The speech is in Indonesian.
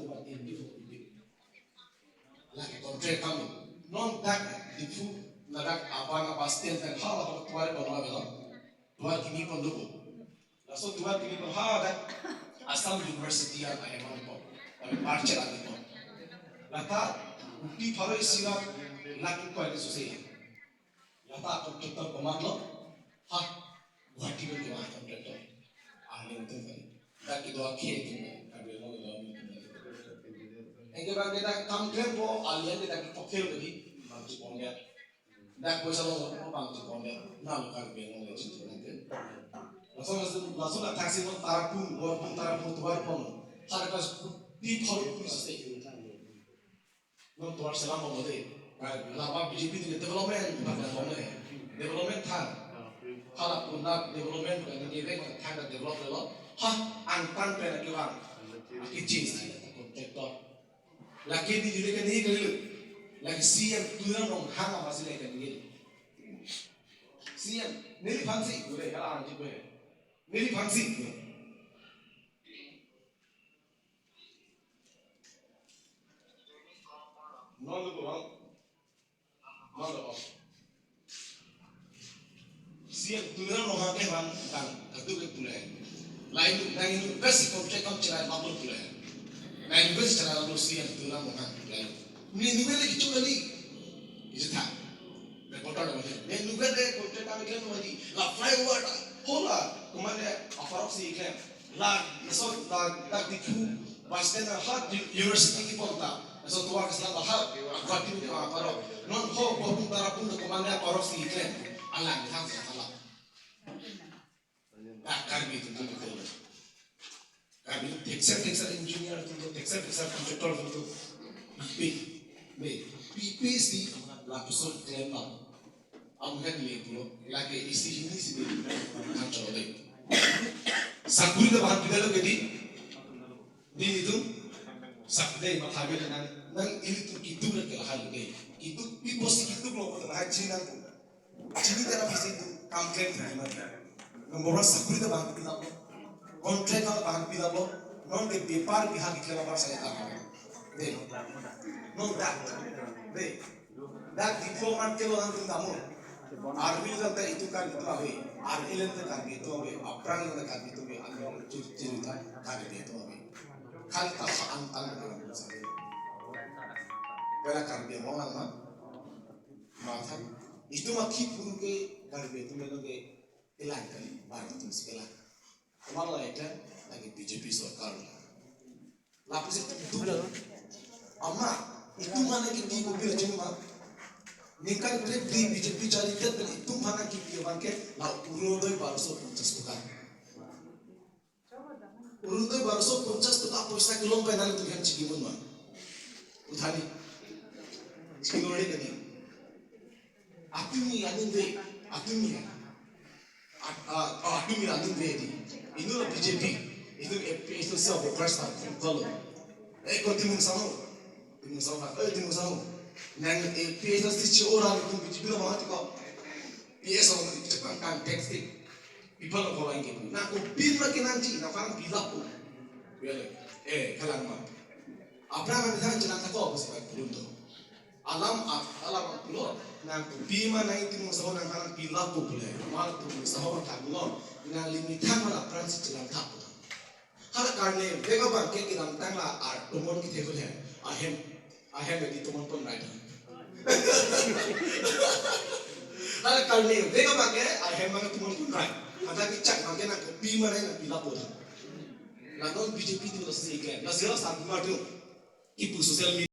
tuan ini lagi kontrak kami non dak difu nadak apa pasti dan hal tuan bawa belum tuan kini pun dulu lalu tuan kini pun dak Assam University yang ayam pun tapi parcer lagi pun lata di Paris sila lagi kuat susah lata kontraktor komando Guwahati pun dia kontraktor ahli itu kan dak itu akhir itu Engkau bang kita kampen po alien kita pokil tadi bangsa Pontianak, dak poisa lo bangsa Pontianak, nalu kan biang lo cinta nanti. Langsung nak taksi lo tarapun tuar pun, hari pas di poli pun selesai. Lo tuar selam mau deh, lama BJP itu development bukan development thang, kalau pun nak development bukan ini kan thang develop lo, angpan pernah kiwan, kecil sih kontraktor. Lagi di judi kan ini kali lagi siang tulang dong hang apa sih lagi kan ini siang nili fungsi boleh kalau anjing boleh nili fungsi non lu kurang non lu siang tulang dong hang kan kan itu kan boleh lain itu basic object kan cerai mampu boleh Nah, juga secara Rusia itu orang makan lalu. Ini lagi cuma ni, itu tak. Reporter nama dia. Ini juga deh, kontrak kami klaim lagi. La flyover, hola, kemana? Aparok sih klaim. La, esok la diku, pasti nak hak university kita tak. Esok tua keselam hak, aku itu aparok. Non ho, bahun darapun kemana aparok sih klaim. Allah ni hak salah. Tak kami itu betul. Kami textile engineer tu, textile contractor tu, PP sih, lapisan klaim lah. Amkan dia tu, lagi isi ini sih kan coba deh. Sakuri tu bahan kita lo jadi, di itu sakdei mathabe dengan, nang ini tu kitu nak kelahal ni, kitu piposi kitu lo pada bahaya Cina tu, Cina cara pasti tu kamklaim tu mana, nombor sakuri tu bahan kita lo. Kontrak kalau bahan pilih lo, non de bepar pihak iklan apa saya tahu, deh, non dak diplomat kalau orang tu tamu, army tu itu kan itu abe, army tu kan itu abe, perang tu kan itu abe, anu cerita kan itu abe, kan tak antang dalam saya, kalau kan dia mau nama, macam itu makin pun ke kan itu melalui elang kali, baru tu sekolah. Kemarin lagi BJP सरकार lapis itu amma itu mana kita di mobil cuma nikah itu di BJP cari dia itu mana kita bangke lah urut baru 150 bukan urut baru 150 tak pasti kilo penal itu yang cigi pun mah uthani kilo ada kan atumi adun deh atumi adun deh ini loh BJP itu siapa presiden kalau continue sama nang PS itu orang itu BJP lah mati kok PS orang itu kan tekstil people orang ini nak upin lagi nanti nak orang bilang pun kalang mah apa yang kita jangan takut apa sih belum tu alam pulau nang bima nang itu musuh nang orang bilang pun boleh mal tu musuh orang tak boleh nang limitan mana peran si jalan tak boleh kalau karena mereka bangkit kita tanglah teman kita tu है ahem jadi teman pun right kalau karena mereka bangkit ahem mana teman pun right ada kicak bangkit nang bima nang bilang pun lalu BJP itu masih iklan, masih orang satu macam ibu sosial media